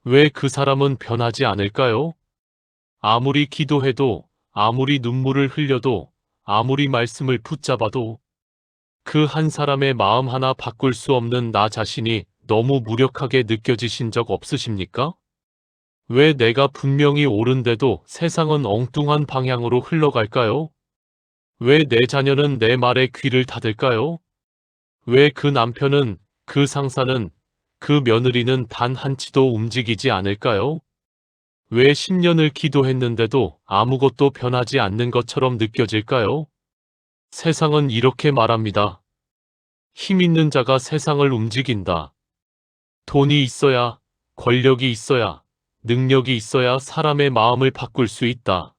왜 그 사람은 변하지 않을까요? 아무리 기도해도, 아무리 눈물을 흘려도, 아무리 말씀을 붙잡아도 그 한 사람의 마음 하나 바꿀 수 없는 나 자신이 너무 무력하게 느껴지신 적 없으십니까? 왜 내가 분명히 옳은데도 세상은 엉뚱한 방향으로 흘러갈까요? 왜 내 자녀는 내 말에 귀를 닫을까요? 왜 그 남편은, 그 상사는, 그 며느리는 단 한치도 움직이지 않을까요? 왜 10년을 기도했는데도 아무것도 변하지 않는 것처럼 느껴질까요? 세상은 이렇게 말합니다. 힘 있는 자가 세상을 움직인다. 돈이 있어야, 권력이 있어야, 능력이 있어야 사람의 마음을 바꿀 수 있다.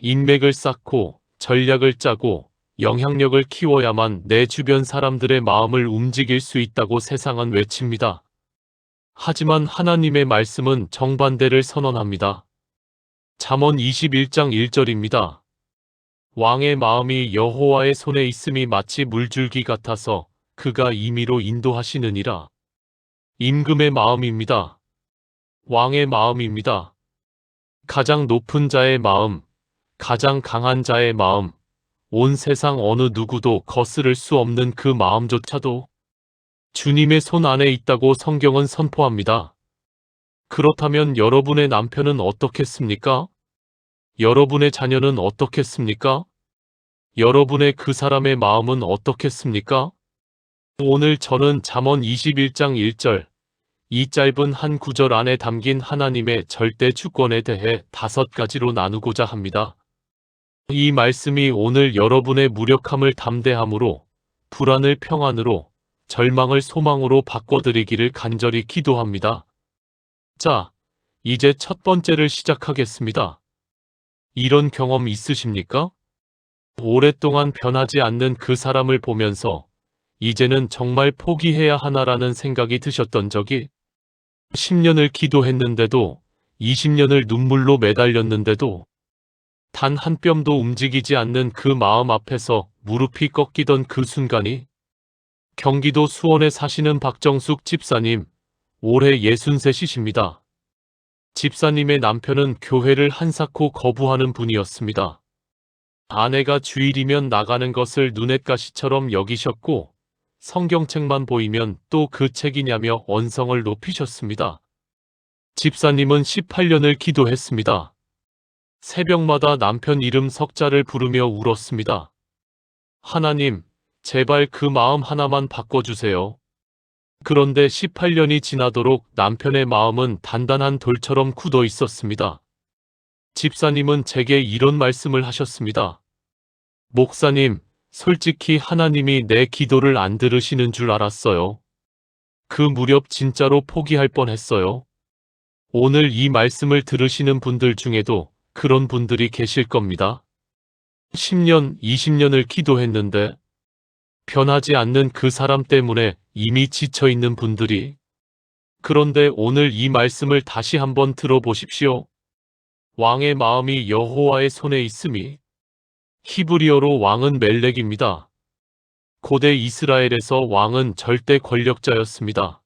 인맥을 쌓고, 전략을 짜고, 영향력을 키워야만 내 주변 사람들의 마음을 움직일 수 있다고 세상은 외칩니다. 하지만 하나님의 말씀은 정반대를 선언합니다. 잠언 21장 1절입니다. 왕의 마음이 여호와의 손에 있음이 마치 물줄기 같아서 그가 임의로 인도하시느니라. 임금의 마음입니다. 왕의 마음입니다. 가장 높은 자의 마음, 가장 강한 자의 마음, 온 세상 어느 누구도 거스를 수 없는 그 마음조차도 주님의 손 안에 있다고 성경은 선포합니다. 그렇다면 여러분의 남편은 어떻겠습니까? 여러분의 자녀는 어떻겠습니까? 여러분의 그 사람의 마음은 어떻겠습니까? 오늘 저는 잠언 21장 1절, 이 짧은 한 구절 안에 담긴 하나님의 절대 주권에 대해 5가지로 나누고자 합니다. 이 말씀이 오늘 여러분의 무력함을 담대함으로, 불안을 평안으로, 절망을 소망으로 바꿔드리기를 간절히 기도합니다. 자, 이제 첫 번째를 시작하겠습니다. 이런 경험 있으십니까? 오랫동안 변하지 않는 그 사람을 보면서 이제는 정말 포기해야 하나라는 생각이 드셨던 적이 10년을 기도했는데도 20년을 눈물로 매달렸는데도 단 한 뼘도 움직이지 않는 그 마음 앞에서 무릎이 꺾이던 그 순간이 경기도 수원에 사시는 박정숙 집사님, 올해 63이십니다. 집사님의 남편은 교회를 한사코 거부하는 분이었습니다. 아내가 주일이면 나가는 것을 눈엣가시처럼 여기셨고 성경책만 보이면 또 그 책이냐며 언성을 높이셨습니다. 집사님은 18년을 기도했습니다. 새벽마다 남편 이름 석자를 부르며 울었습니다. 하나님, 제발 그 마음 하나만 바꿔주세요. 그런데 18년이 지나도록 남편의 마음은 단단한 돌처럼 굳어 있었습니다. 집사님은 제게 이런 말씀을 하셨습니다. 목사님, 솔직히 하나님이 내 기도를 안 들으시는 줄 알았어요. 그 무렵 진짜로 포기할 뻔했어요. 오늘 이 말씀을 들으시는 분들 중에도 그런 분들이 계실 겁니다. 10년, 20년을 기도했는데 변하지 않는 그 사람 때문에 이미 지쳐있는 분들이. 그런데 오늘 이 말씀을 다시 한번 들어보십시오. 왕의 마음이 여호와의 손에 있음이. 히브리어로 왕은 멜렉입니다. 고대 이스라엘에서 왕은 절대 권력자였습니다.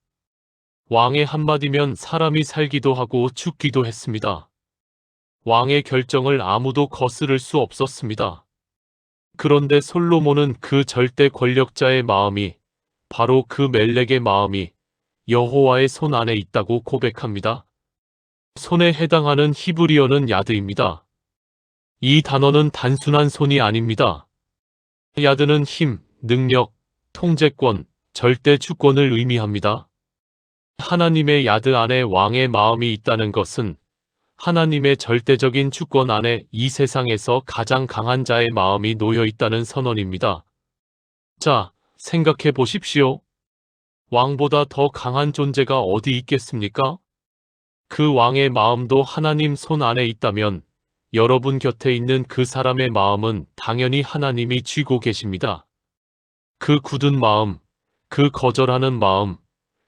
왕의 한마디면 사람이 살기도 하고 죽기도 했습니다. 왕의 결정을 아무도 거스를 수 없었습니다. 그런데 솔로몬은 그 절대 권력자의 마음이, 바로 그 멜렉의 마음이 여호와의 손 안에 있다고 고백합니다. 손에 해당하는 히브리어는 야드입니다. 이 단어는 단순한 손이 아닙니다. 야드는 힘, 능력, 통제권, 절대 주권을 의미합니다. 하나님의 야드 안에 왕의 마음이 있다는 것은 하나님의 절대적인 주권 안에 이 세상에서 가장 강한 자의 마음이 놓여 있다는 선언입니다. 자, 생각해 보십시오. 왕보다 더 강한 존재가 어디 있겠습니까? 그 왕의 마음도 하나님 손 안에 있다면 여러분 곁에 있는 그 사람의 마음은 당연히 하나님이 쥐고 계십니다. 그 굳은 마음, 그 거절하는 마음,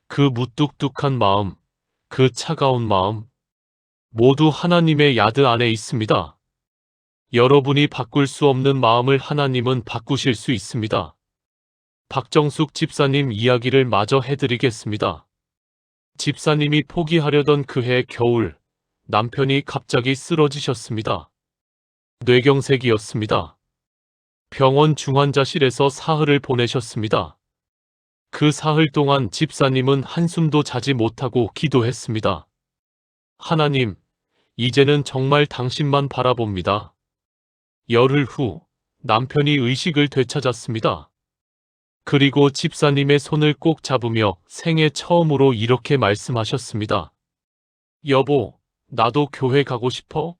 그 무뚝뚝한 마음, 그 차가운 마음, 모두 하나님의 야드 안에 있습니다. 여러분이 바꿀 수 없는 마음을 하나님은 바꾸실 수 있습니다. 박정숙 집사님 이야기를 마저 해드리겠습니다. 집사님이 포기하려던 그해 겨울, 남편이 갑자기 쓰러지셨습니다. 뇌경색이었습니다. 병원 중환자실에서 사흘을 보내셨습니다. 그 사흘 동안 집사님은 한숨도 자지 못하고 기도했습니다. 하나님, 이제는 정말 당신만 바라봅니다. 열흘 후 남편이 의식을 되찾았습니다. 그리고 집사님의 손을 꼭 잡으며 생애 처음으로 이렇게 말씀하셨습니다. 여보, 나도 교회 가고 싶어?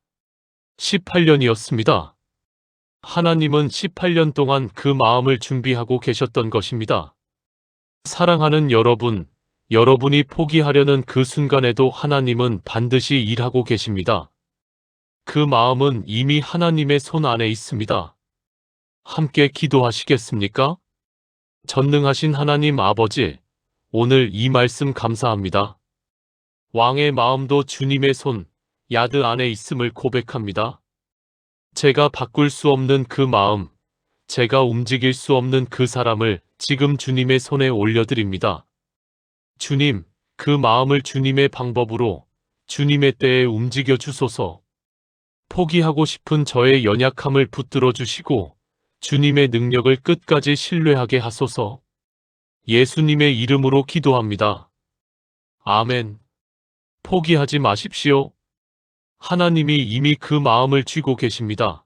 18년이었습니다. 하나님은 18년 동안 그 마음을 준비하고 계셨던 것입니다. 사랑하는 여러분, 여러분이 포기하려는 그 순간에도 하나님은 반드시 일하고 계십니다. 그 마음은 이미 하나님의 손 안에 있습니다. 함께 기도하시겠습니까? 전능하신 하나님 아버지, 오늘 이 말씀 감사합니다. 왕의 마음도 주님의 손, 야드 안에 있음을 고백합니다. 제가 바꿀 수 없는 그 마음, 제가 움직일 수 없는 그 사람을 지금 주님의 손에 올려드립니다. 주님, 그 마음을 주님의 방법으로, 주님의 때에 움직여 주소서. 포기하고 싶은 저의 연약함을 붙들어 주시고 주님의 능력을 끝까지 신뢰하게 하소서. 예수님의 이름으로 기도합니다. 아멘. 포기하지 마십시오. 하나님이 이미 그 마음을 쥐고 계십니다.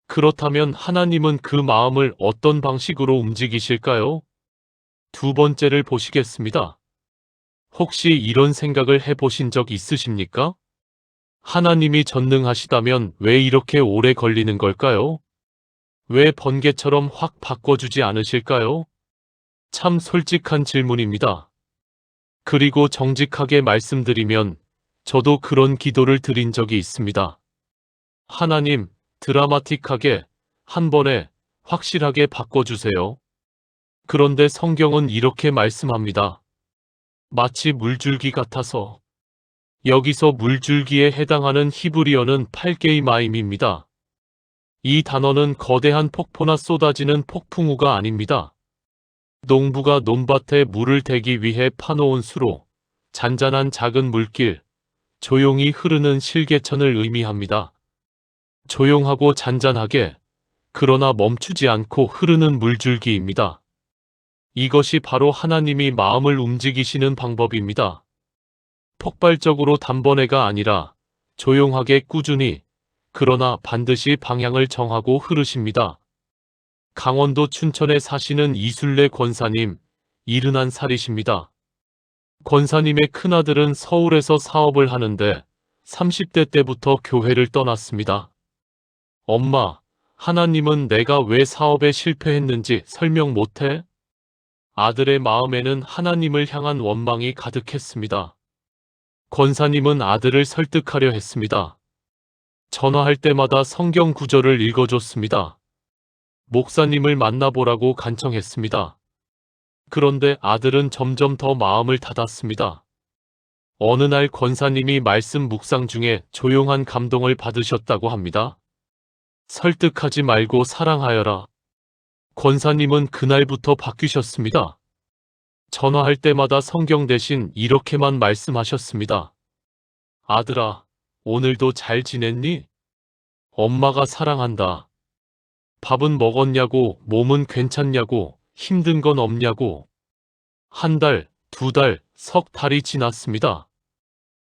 그렇다면 하나님은 그 마음을 어떤 방식으로 움직이실까요? 두 번째를 보시겠습니다. 혹시 이런 생각을 해보신 적 있으십니까? 하나님이 전능하시다면 왜 이렇게 오래 걸리는 걸까요? 왜 번개처럼 확 바꿔주지 않으실까요? 참 솔직한 질문입니다. 그리고 정직하게 말씀드리면 저도 그런 기도를 드린 적이 있습니다. 하나님, 드라마틱하게, 한 번에, 확실하게 바꿔주세요. 그런데 성경은 이렇게 말씀합니다. 마치 물줄기 같아서. 여기서 물줄기에 해당하는 히브리어는 팔게이마임입니다. 이 단어는 거대한 폭포나 쏟아지는 폭풍우가 아닙니다. 농부가 논밭에 물을 대기 위해 파놓은 수로, 잔잔한 작은 물길, 조용히 흐르는 실개천을 의미합니다. 조용하고 잔잔하게, 그러나 멈추지 않고 흐르는 물줄기입니다. 이것이 바로 하나님이 마음을 움직이시는 방법입니다. 폭발적으로 단번에가 아니라 조용하게 꾸준히, 그러나 반드시 방향을 정하고 흐르십니다. 강원도 춘천에 사시는 이순례 권사님, 71살이십니다. 권사님의 큰아들은 서울에서 사업을 하는데 30대 때부터 교회를 떠났습니다. 엄마, 하나님은 내가 왜 사업에 실패했는지 설명 못해? 아들의 마음에는 하나님을 향한 원망이 가득했습니다. 권사님은 아들을 설득하려 했습니다. 전화할 때마다 성경 구절을 읽어줬습니다. 목사님을 만나보라고 간청했습니다. 그런데 아들은 점점 더 마음을 닫았습니다. 어느 날 권사님이 말씀 묵상 중에 조용한 감동을 받으셨다고 합니다. 설득하지 말고 사랑하여라. 권사님은 그날부터 바뀌셨습니다. 전화할 때마다 성경 대신 이렇게만 말씀하셨습니다. 아들아, 오늘도 잘 지냈니? 엄마가 사랑한다. 밥은 먹었냐고, 몸은 괜찮냐고, 힘든 건 없냐고. 한 달, 두 달, 석 달이 지났습니다.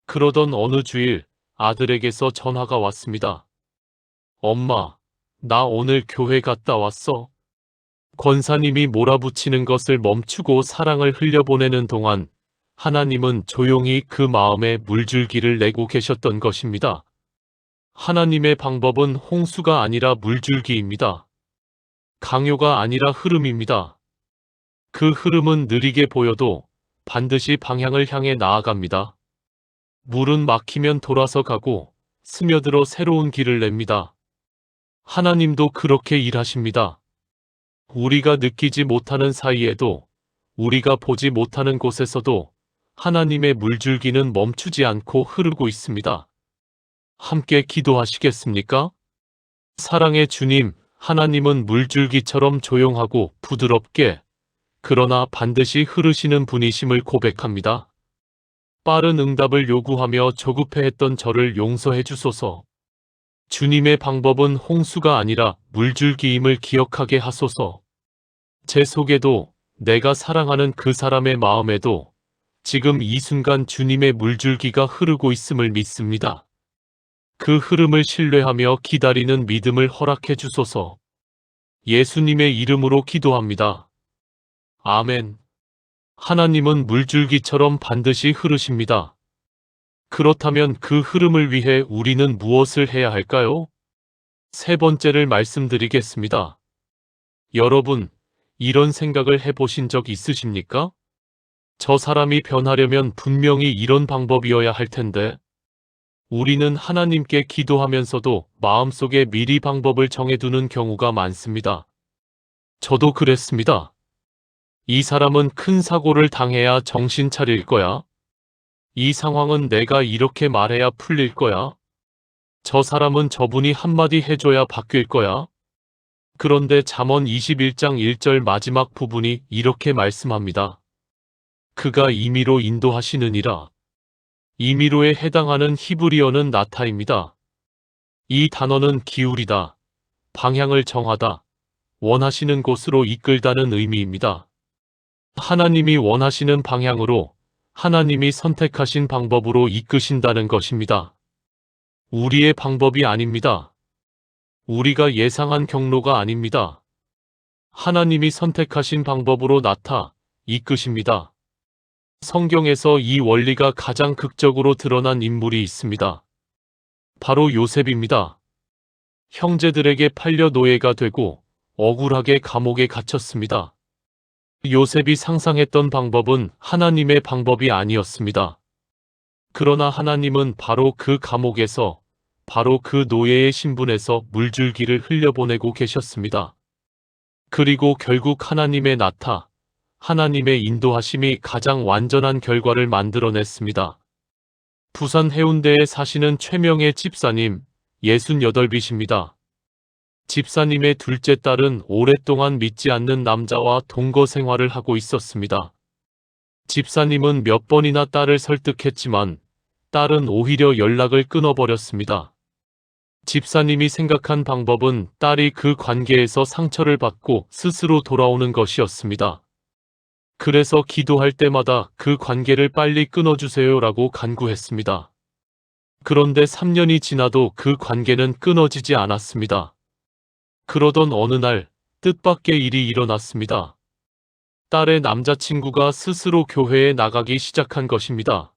그러던 어느 주일 아들에게서 전화가 왔습니다. 엄마, 나 오늘 교회 갔다 왔어. 권사님이 몰아붙이는 것을 멈추고 사랑을 흘려보내는 동안 하나님은 조용히 그 마음에 물줄기를 내고 계셨던 것입니다. 하나님의 방법은 홍수가 아니라 물줄기입니다. 강요가 아니라 흐름입니다. 그 흐름은 느리게 보여도 반드시 방향을 향해 나아갑니다. 물은 막히면 돌아서 가고 스며들어 새로운 길을 냅니다. 하나님도 그렇게 일하십니다. 우리가 느끼지 못하는 사이에도, 우리가 보지 못하는 곳에서도 하나님의 물줄기는 멈추지 않고 흐르고 있습니다. 함께 기도하시겠습니까? 사랑의 주님, 하나님은 물줄기처럼 조용하고 부드럽게, 그러나 반드시 흐르시는 분이심을 고백합니다. 빠른 응답을 요구하며 조급해했던 저를 용서해 주소서. 주님의 방법은 홍수가 아니라 물줄기임을 기억하게 하소서. 제 속에도, 내가 사랑하는 그 사람의 마음에도 지금 이 순간 주님의 물줄기가 흐르고 있음을 믿습니다. 그 흐름을 신뢰하며 기다리는 믿음을 허락해 주소서. 예수님의 이름으로 기도합니다. 아멘. 하나님은 물줄기처럼 반드시 흐르십니다. 그렇다면 그 흐름을 위해 우리는 무엇을 해야 할까요? 세 번째를 말씀드리겠습니다. 여러분, 이런 생각을 해보신 적 있으십니까? 저 사람이 변하려면 분명히 이런 방법이어야 할 텐데. 우리는 하나님께 기도하면서도 마음속에 미리 방법을 정해두는 경우가 많습니다. 저도 그랬습니다. 이 사람은 큰 사고를 당해야 정신 차릴 거야. 이 상황은 내가 이렇게 말해야 풀릴 거야. 저 사람은 저분이 한마디 해줘야 바뀔 거야. 그런데 잠언 21장 1절 마지막 부분이 이렇게 말씀합니다. 그가 임의로 인도하시느니라. 임의로에 해당하는 히브리어는 나타입니다. 이 단어는 기울이다, 방향을 정하다, 원하시는 곳으로 이끌다는 의미입니다. 하나님이 원하시는 방향으로, 하나님이 선택하신 방법으로 이끄신다는 것입니다. 우리의 방법이 아닙니다. 우리가 예상한 경로가 아닙니다. 하나님이 선택하신 방법으로 이끄십니다. 성경에서 이 원리가 가장 극적으로 드러난 인물이 있습니다. 바로 요셉입니다. 형제들에게 팔려 노예가 되고 억울하게 감옥에 gat혔습니다. 요셉이 상상했던 방법은 하나님의 방법이 아니었습니다. 그러나 하나님은 바로 그 감옥에서, 바로 그 노예의 신분에서 물줄기를 흘려보내고 계셨습니다. 그리고 결국 하나님의 인도하심이 가장 완전한 결과를 만들어냈습니다. 부산 해운대에 사시는 최명의 집사님, 68이십니다. 집사님의 둘째 딸은 오랫동안 믿지 않는 남자와 동거 생활을 하고 있었습니다. 집사님은 몇 번이나 딸을 설득했지만 딸은 오히려 연락을 끊어버렸습니다. 집사님이 생각한 방법은 딸이 그 관계에서 상처를 받고 스스로 돌아오는 것이었습니다. 그래서 기도할 때마다 그 관계를 빨리 끊어주세요라고 간구했습니다. 그런데 3년이 지나도 그 관계는 끊어지지 않았습니다. 그러던 어느 날 뜻밖의 일이 일어났습니다. 딸의 남자친구가 스스로 교회에 나가기 시작한 것입니다.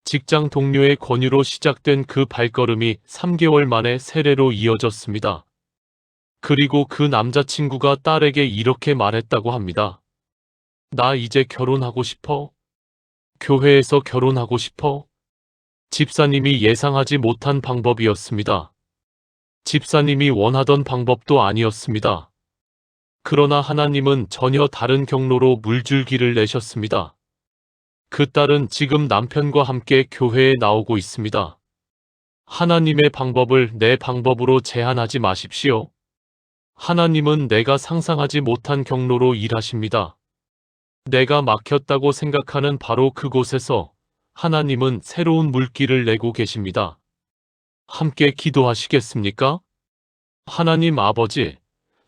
직장 동료의 권유로 시작된 그 발걸음이 3개월 만에 세례로 이어졌습니다. 그리고 그 남자친구가 딸에게 이렇게 말했다고 합니다. 나 이제 결혼하고 싶어. 교회에서 결혼하고 싶어. 집사님이 예상하지 못한 방법이었습니다. 집사님이 원하던 방법도 아니었습니다. 그러나 하나님은 전혀 다른 경로로 물줄기를 내셨습니다. 그 딸은 지금 남편과 함께 교회에 나오고 있습니다. 하나님의 방법을 내 방법으로 제한하지 마십시오. 하나님은 내가 상상하지 못한 경로로 일하십니다. 내가 막혔다고 생각하는 바로 그곳에서 하나님은 새로운 물길을 내고 계십니다. 함께 기도하시겠습니까? 하나님 아버지,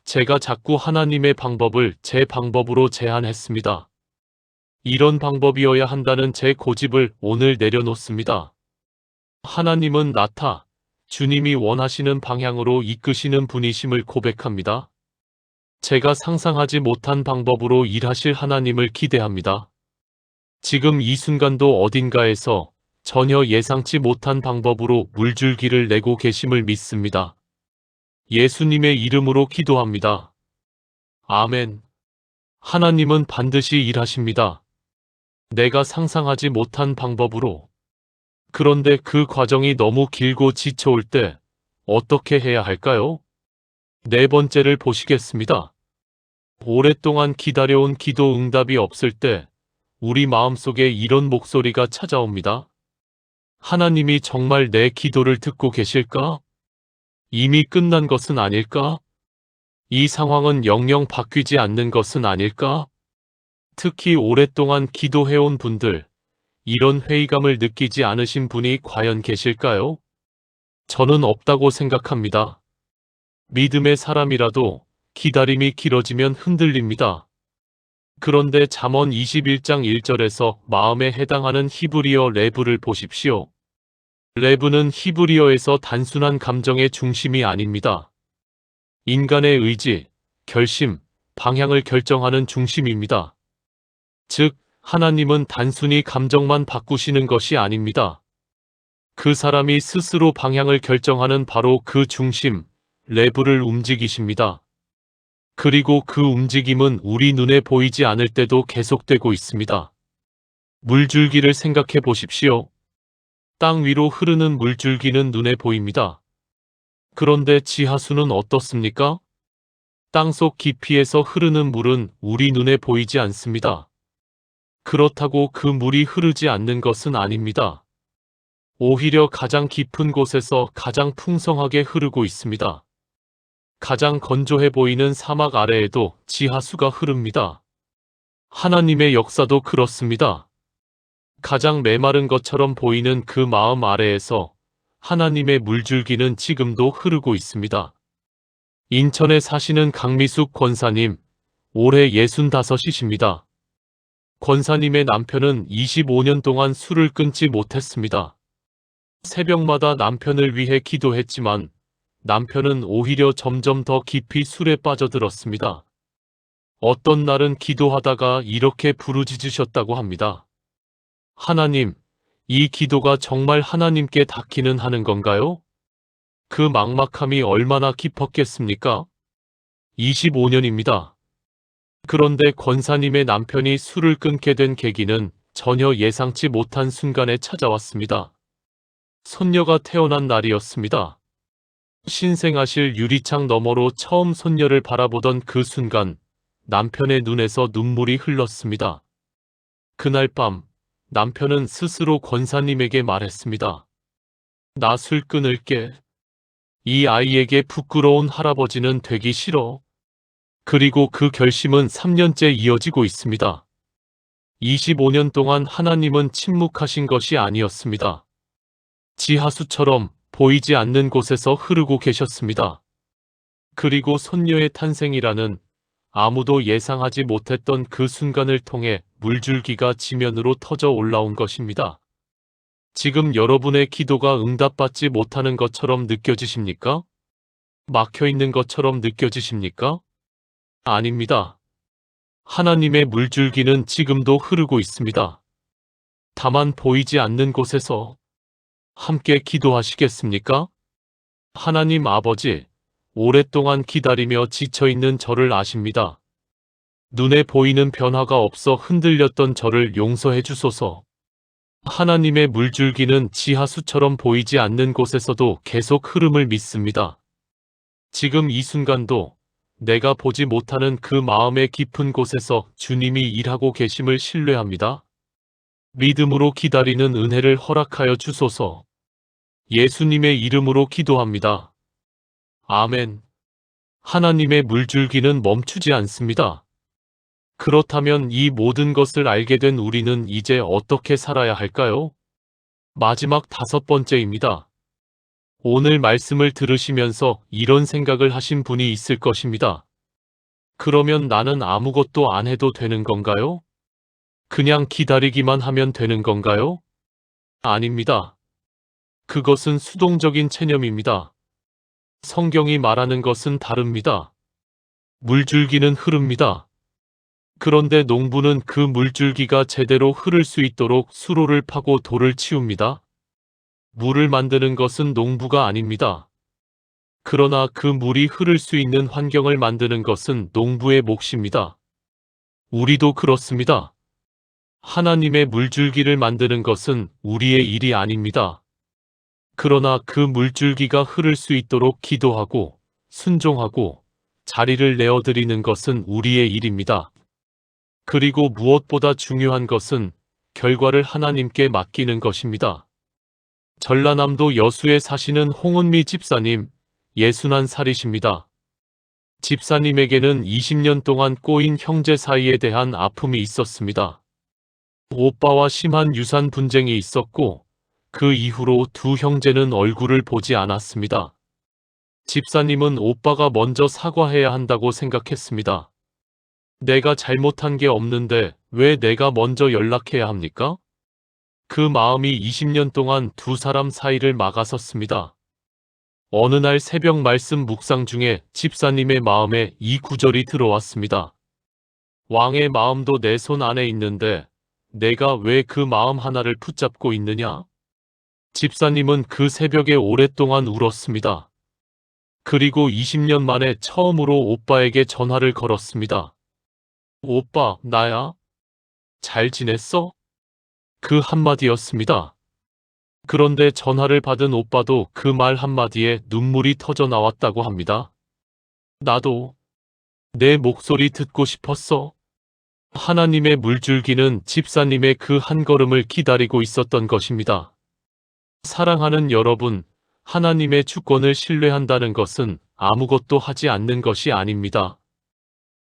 제가 자꾸 하나님의 방법을 제 방법으로 제한했습니다. 이런 방법이어야 한다는 제 고집을 오늘 내려놓습니다. 하나님은 주님이 원하시는 방향으로 이끄시는 분이심을 고백합니다. 제가 상상하지 못한 방법으로 일하실 하나님을 기대합니다. 지금 이 순간도 어딘가에서 전혀 예상치 못한 방법으로 물줄기를 내고 계심을 믿습니다. 예수님의 이름으로 기도합니다. 아멘. 하나님은 반드시 일하십니다. 내가 상상하지 못한 방법으로. 그런데 그 과정이 너무 길고 지쳐올 때 어떻게 해야 할까요? 네 번째를 보시겠습니다. 오랫동안 기다려온 기도 응답이 없을 때 우리 마음속에 이런 목소리가 찾아옵니다. 하나님이 정말 내 기도를 듣고 계실까? 이미 끝난 것은 아닐까? 이 상황은 영영 바뀌지 않는 것은 아닐까? 특히 오랫동안 기도해온 분들, 이런 회의감을 느끼지 않으신 분이 과연 계실까요? 저는 없다고 생각합니다. 믿음의 사람이라도 기다림이 길어지면 흔들립니다. 그런데 잠언 21장 1절에서 마음에 해당하는 히브리어 레브를 보십시오. 레브는 히브리어에서 단순한 감정의 중심이 아닙니다. 인간의 의지, 결심, 방향을 결정하는 중심입니다. 즉, 하나님은 단순히 감정만 바꾸시는 것이 아닙니다. 그 사람이 스스로 방향을 결정하는 바로 그 중심, 레브를 움직이십니다. 그리고 그 움직임은 우리 눈에 보이지 않을 때도 계속되고 있습니다. 물줄기를 생각해 보십시오. 땅 위로 흐르는 물줄기는 눈에 보입니다. 그런데 지하수는 어떻습니까? 땅속 깊이에서 흐르는 물은 우리 눈에 보이지 않습니다. 그렇다고 그 물이 흐르지 않는 것은 아닙니다. 오히려 가장 깊은 곳에서 가장 풍성하게 흐르고 있습니다. 가장 건조해 보이는 사막 아래에도 지하수가 흐릅니다. 하나님의 역사도 그렇습니다. 가장 메마른 것처럼 보이는 그 마음 아래에서 하나님의 물줄기는 지금도 흐르고 있습니다. 인천에 사시는 강미숙 권사님, 올해 65이십니다. 권사님의 남편은 25년 동안 술을 끊지 못했습니다. 새벽마다 남편을 위해 기도했지만 남편은 오히려 점점 더 깊이 술에 빠져들었습니다. 어떤 날은 기도하다가 이렇게 부르짖으셨다고 합니다. 하나님, 이 기도가 정말 하나님께 닿기는 하는 건가요? 그 막막함이 얼마나 깊었겠습니까? 25년입니다. 그런데 권사님의 남편이 술을 끊게 된 계기는 전혀 예상치 못한 순간에 찾아왔습니다. 손녀가 태어난 날이었습니다. 신생아실 유리창 너머로 처음 손녀를 바라보던 그 순간 남편의 눈에서 눈물이 흘렀습니다. 그날 밤 남편은 스스로 권사님에게 말했습니다. 나 술 끊을게. 이 아이에게 부끄러운 할아버지는 되기 싫어. 그리고 그 결심은 3년째 이어지고 있습니다. 25년 동안 하나님은 침묵하신 것이 아니었습니다. 지하수처럼 보이지 않는 곳에서 흐르고 계셨습니다. 그리고 손녀의 탄생이라는 아무도 예상하지 못했던 그 순간을 통해 물줄기가 지면으로 터져 올라온 것입니다. 지금 여러분의 기도가 응답받지 못하는 것처럼 느껴지십니까? 막혀 있는 것처럼 느껴지십니까? 아닙니다. 하나님의 물줄기는 지금도 흐르고 있습니다. 다만 보이지 않는 곳에서 함께 기도하시겠습니까? 하나님 아버지, 오랫동안 기다리며 지쳐있는 저를 아십니다. 눈에 보이는 변화가 없어 흔들렸던 저를 용서해 주소서. 하나님의 물줄기는 지하수처럼 보이지 않는 곳에서도 계속 흐름을 믿습니다. 지금 이 순간도 내가 보지 못하는 그 마음의 깊은 곳에서 주님이 일하고 계심을 신뢰합니다. 믿음으로 기다리는 은혜를 허락하여 주소서. 예수님의 이름으로 기도합니다. 아멘. 하나님의 물줄기는 멈추지 않습니다. 그렇다면 이 모든 것을 알게 된 우리는 이제 어떻게 살아야 할까요? 마지막 5번째입니다. 오늘 말씀을 들으시면서 이런 생각을 하신 분이 있을 것입니다. 그러면 나는 아무것도 안 해도 되는 건가요? 그냥 기다리기만 하면 되는 건가요? 아닙니다. 그것은 수동적인 체념입니다. 성경이 말하는 것은 다릅니다. 물줄기는 흐릅니다. 그런데 농부는 그 물줄기가 제대로 흐를 수 있도록 수로를 파고 돌을 치웁니다. 물을 만드는 것은 농부가 아닙니다. 그러나 그 물이 흐를 수 있는 환경을 만드는 것은 농부의 몫입니다. 우리도 그렇습니다. 하나님의 물줄기를 만드는 것은 우리의 일이 아닙니다. 그러나 그 물줄기가 흐를 수 있도록 기도하고 순종하고 자리를 내어드리는 것은 우리의 일입니다. 그리고 무엇보다 중요한 것은 결과를 하나님께 맡기는 것입니다. 전라남도 여수에 사시는 홍은미 집사님, 61살이십니다. 집사님에게는 20년 동안 꼬인 형제 사이에 대한 아픔이 있었습니다. 오빠와 심한 유산 분쟁이 있었고 그 이후로 두 형제는 얼굴을 보지 않았습니다. 집사님은 오빠가 먼저 사과해야 한다고 생각했습니다. 내가 잘못한 게 없는데 왜 내가 먼저 연락해야 합니까? 그 마음이 20년 동안 두 사람 사이를 막아섰습니다. 어느 날 새벽 말씀 묵상 중에 집사님의 마음에 이 구절이 들어왔습니다. 왕의 마음도 내 손 안에 있는데 내가 왜 그 마음 하나를 붙잡고 있느냐? 집사님은 그 새벽에 오랫동안 울었습니다. 그리고 20년 만에 처음으로 오빠에게 전화를 걸었습니다. 오빠, 나야? 잘 지냈어? 그 한마디였습니다. 그런데 전화를 받은 오빠도 그 말 한마디에 눈물이 터져 나왔다고 합니다. 나도 내 목소리 듣고 싶었어. 하나님의 물줄기는 집사님의 그 한 걸음을 기다리고 있었던 것입니다. 사랑하는 여러분, 하나님의 주권을 신뢰한다는 것은 아무것도 하지 않는 것이 아닙니다.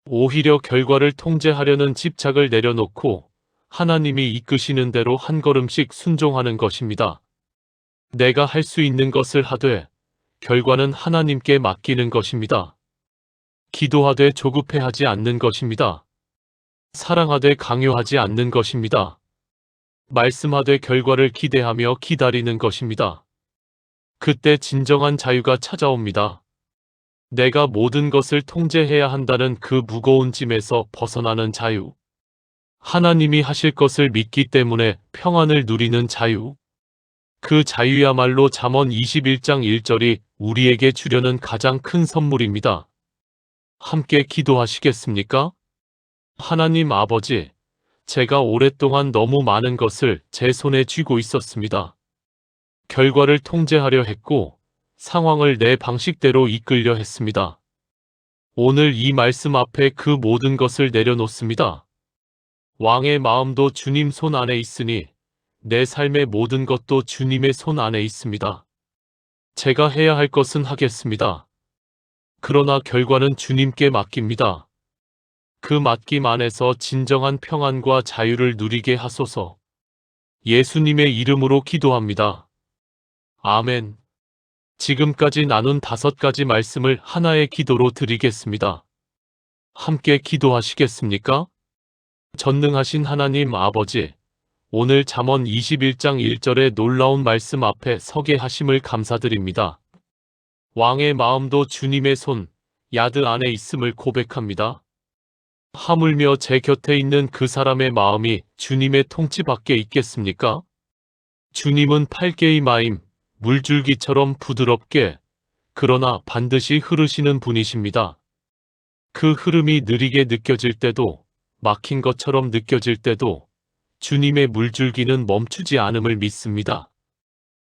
오히려 결과를 통제하려는 집착을 내려놓고 하나님이 이끄시는 대로 한 걸음씩 순종하는 것입니다. 내가 할 수 있는 것을 하되 결과는 하나님께 맡기는 것입니다. 기도하되 조급해하지 않는 것입니다. 사랑하되 강요하지 않는 것입니다. 말씀하되 결과를 기대하며 기다리는 것입니다. 그때 진정한 자유가 찾아옵니다. 내가 모든 것을 통제해야 한다는 그 무거운 짐에서 벗어나는 자유. 하나님이 하실 것을 믿기 때문에 평안을 누리는 자유. 그 자유야말로 잠언 21장 1절이 우리에게 주려는 가장 큰 선물입니다. 함께 기도하시겠습니까? 하나님 아버지, 제가 오랫동안 너무 많은 것을 제 손에 쥐고 있었습니다. 결과를 통제하려 했고 상황을 내 방식대로 이끌려 했습니다. 오늘 이 말씀 앞에 그 모든 것을 내려놓습니다. 왕의 마음도 주님 손 안에 있으니 내 삶의 모든 것도 주님의 손 안에 있습니다. 제가 해야 할 것은 하겠습니다. 그러나 결과는 주님께 맡깁니다. 그 맡김 안에서 진정한 평안과 자유를 누리게 하소서. 예수님의 이름으로 기도합니다. 아멘. 지금까지 나눈 5가지 말씀을 하나의 기도로 드리겠습니다. 함께 기도하시겠습니까? 전능하신 하나님 아버지, 오늘 잠언 21장 1절의 놀라운 말씀 앞에 서게 하심을 감사드립니다. 왕의 마음도 주님의 손, 야드 안에 있음을 고백합니다. 하물며 제 곁에 있는 그 사람의 마음이 주님의 통치 밖에 있겠습니까? 주님은 팔개의 마임, 물줄기처럼 부드럽게, 그러나 반드시 흐르시는 분이십니다. 그 흐름이 느리게 느껴질 때도, 막힌 것처럼 느껴질 때도 주님의 물줄기는 멈추지 않음을 믿습니다.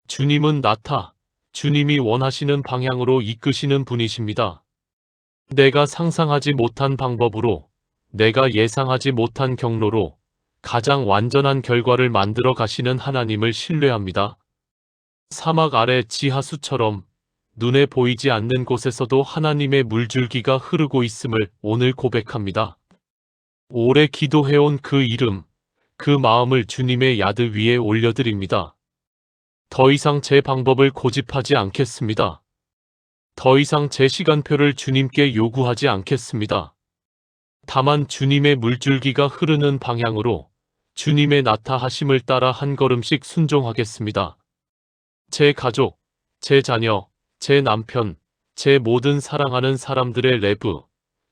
주님은 주님이 원하시는 방향으로 이끄시는 분이십니다. 내가 상상하지 못한 방법으로, 내가 예상하지 못한 경로로 가장 완전한 결과를 만들어 가시는 하나님을 신뢰합니다. 사막 아래 지하수처럼 눈에 보이지 않는 곳에서도 하나님의 물줄기가 흐르고 있음을 오늘 고백합니다. 오래 기도해온 그 이름, 그 마음을 주님의 야드 위에 올려드립니다. 더 이상 제 방법을 고집하지 않겠습니다. 더 이상 제 시간표를 주님께 요구하지 않겠습니다. 다만 주님의 물줄기가 흐르는 방향으로 주님의 나타하심을 따라 한 걸음씩 순종하겠습니다. 제 가족, 제 자녀, 제 남편, 제 모든 사랑하는 사람들의 레브,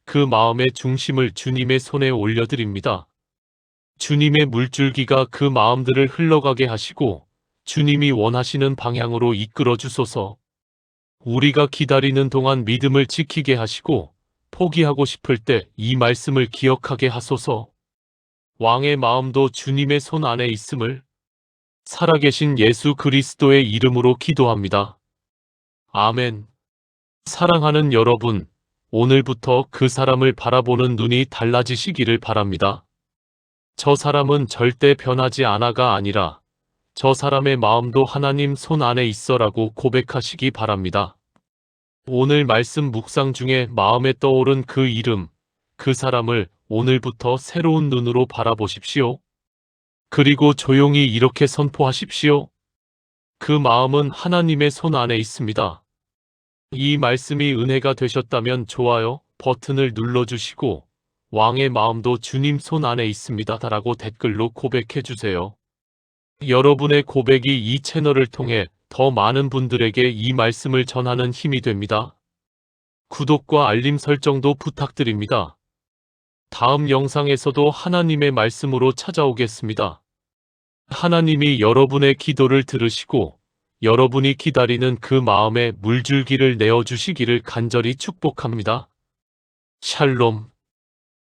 그 마음의 중심을 주님의 손에 올려드립니다. 주님의 물줄기가 그 마음들을 흘러가게 하시고 주님이 원하시는 방향으로 이끌어 주소서. 우리가 기다리는 동안 믿음을 지키게 하시고 포기하고 싶을 때 이 말씀을 기억하게 하소서. 왕의 마음도 주님의 손 안에 있음을 살아계신 예수 그리스도의 이름으로 기도합니다. 아멘. 사랑하는 여러분, 오늘부터 그 사람을 바라보는 눈이 달라지시기를 바랍니다. 저 사람은 절대 변하지 않아가 아니라 저 사람의 마음도 하나님 손 안에 있어라고 고백하시기 바랍니다. 오늘 말씀 묵상 중에 마음에 떠오른 그 이름, 그 사람을 오늘부터 새로운 눈으로 바라보십시오. 그리고 조용히 이렇게 선포하십시오. 그 마음은 하나님의 손 안에 있습니다. 이 말씀이 은혜가 되셨다면 좋아요 버튼을 눌러주시고 왕의 마음도 주님 손 안에 있습니다 라고 댓글로 고백해 주세요. 여러분의 고백이 이 채널을 통해 더 많은 분들에게 이 말씀을 전하는 힘이 됩니다. 구독과 알림 설정도 부탁드립니다. 다음 영상에서도 하나님의 말씀으로 찾아오겠습니다. 하나님이 여러분의 기도를 들으시고 여러분이 기다리는 그 마음에 물줄기를 내어주시기를 간절히 축복합니다. 샬롬.